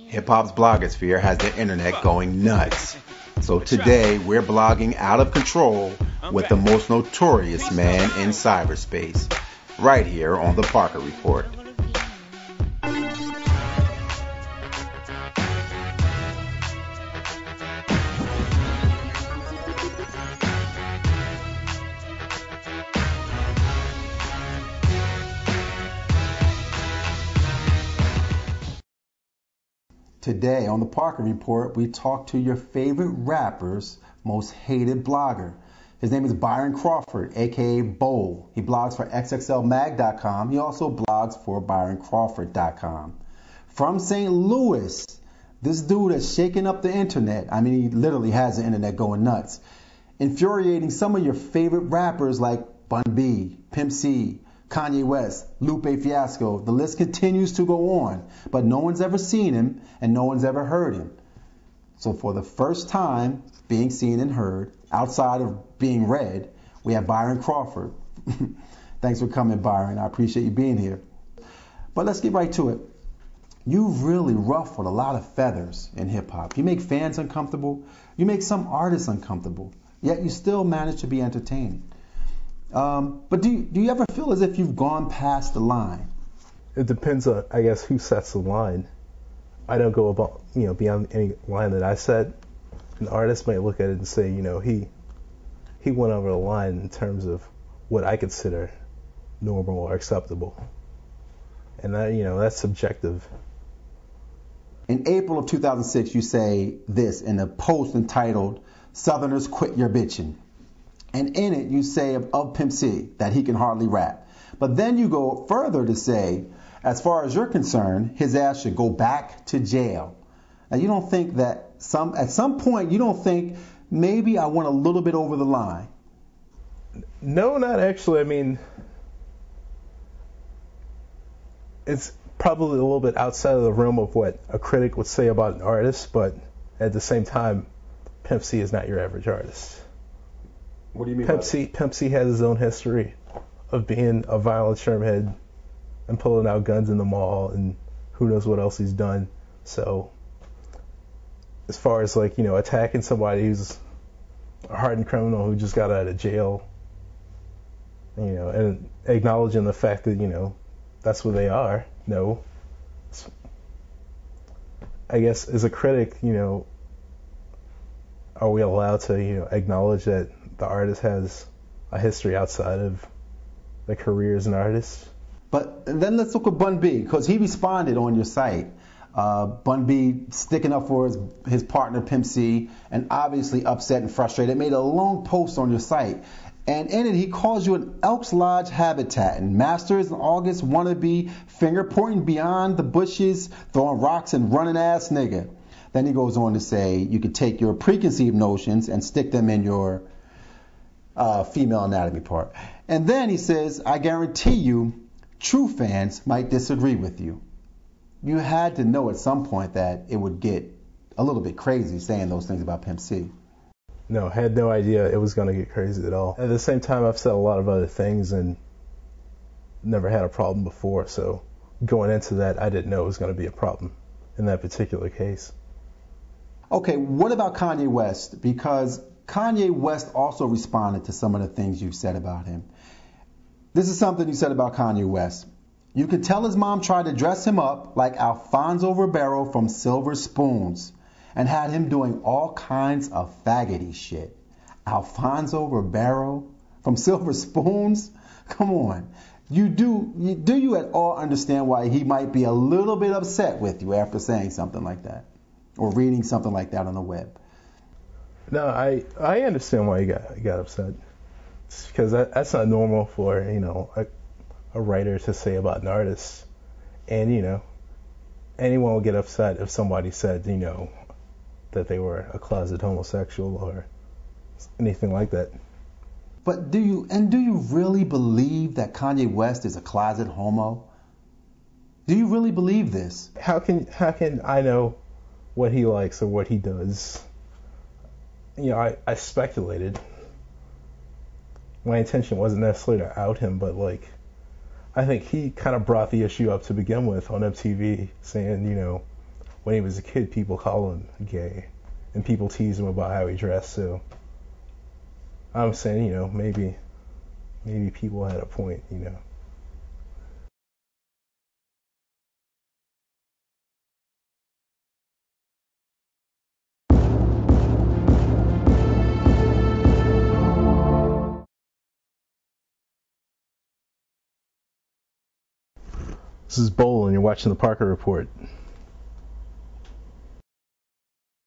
Hip hop's blogosphere has the internet going nuts. So today we're blogging out of control with the most notorious man in cyberspace, right here on the Parker Report. Today on the Parker Report, we talk to your favorite rapper's most hated blogger. His name is Byron Crawford, aka Bowl. He blogs for XXLMag.com. He also blogs for ByronCrawford.com. From St. Louis, this dude has shaken up the internet. I mean, he literally has the internet going nuts, infuriating some of your favorite rappers like Bun B, Pimp C, Kanye West, Lupe Fiasco. The list continues to go on, but no one's ever seen him and no one's ever heard him. So for the first time being seen and heard, outside of being read, we have Byron Crawford. Thanks for coming, Byron. I appreciate you being here. But let's get right to it. You really ruffled a lot of feathers in hip-hop. You make fans uncomfortable. You make some artists uncomfortable. Yet you still manage to be entertaining. But do you ever feel as if you've gone past the line? It depends on, I guess, who sets the line. I don't go about, beyond any line that I set. An artist might look at it and say, he went over the line in terms of what I consider normal or acceptable. And that, that's subjective. In April of 2006, you say this in a post entitled, "Southerners Quit Your Bitchin'." And in it, you say of Pimp C that he can hardly rap. But then you go further to say, as far as you're concerned, his ass should go back to jail. Now, you don't think that at some point, you don't think maybe I went a little bit over the line? No, not actually. I mean, it's probably a little bit outside of the realm of what a critic would say about an artist, but at the same time, Pimp C is not your average artist. What do you mean? Pimp C has his own history of being a violent shermhead and pulling out guns in the mall, and who knows what else he's done. So, as far as attacking somebody who's a hardened criminal who just got out of jail, and acknowledging the fact that that's what they are. No, I guess as a critic, are we allowed to acknowledge that the artist has a history outside of the career as an artist? But then let's look at Bun B, because he responded on your site. Bun B sticking up for his partner Pimp C, and obviously upset and frustrated, made a long post on your site. And in it, he calls you an Elks Lodge habitat and Masters in August wannabe, finger pointing beyond the bushes, throwing rocks and running ass nigga. Then he goes on to say you could take your preconceived notions and stick them in your female anatomy part. And then he says, I guarantee you, true fans might disagree with you. You had to know at some point that it would get a little bit crazy saying those things about Pimp C. No, I had no idea it was going to get crazy at all. At the same time, I've said a lot of other things and never had a problem before. So going into that, I didn't know it was going to be a problem in that particular case. Okay, what about Kanye West? Because Kanye West also responded to some of the things you said about him. This is something you said about Kanye West. You could tell his mom tried to dress him up like Alfonso Ribeiro from Silver Spoons and had him doing all kinds of faggoty shit. Alfonso Ribeiro from Silver Spoons? Come on. Do you at all understand why he might be a little bit upset with you after saying something like that or reading something like that on the web? No, I understand why he got upset. Because that's not normal for a writer to say about an artist, and anyone would get upset if somebody said that they were a closet homosexual or anything like that. But do you really believe that Kanye West is a closet homo? Do you really believe this? How can I know what he likes or what he does? I speculated. My intention wasn't necessarily to out him, but I think he kind of brought the issue up to begin with on MTV, saying, when he was a kid, people call him gay, and people tease him about how he dressed. So I'm saying, maybe people had a point, This is Bowl, and you're watching the Parker Report.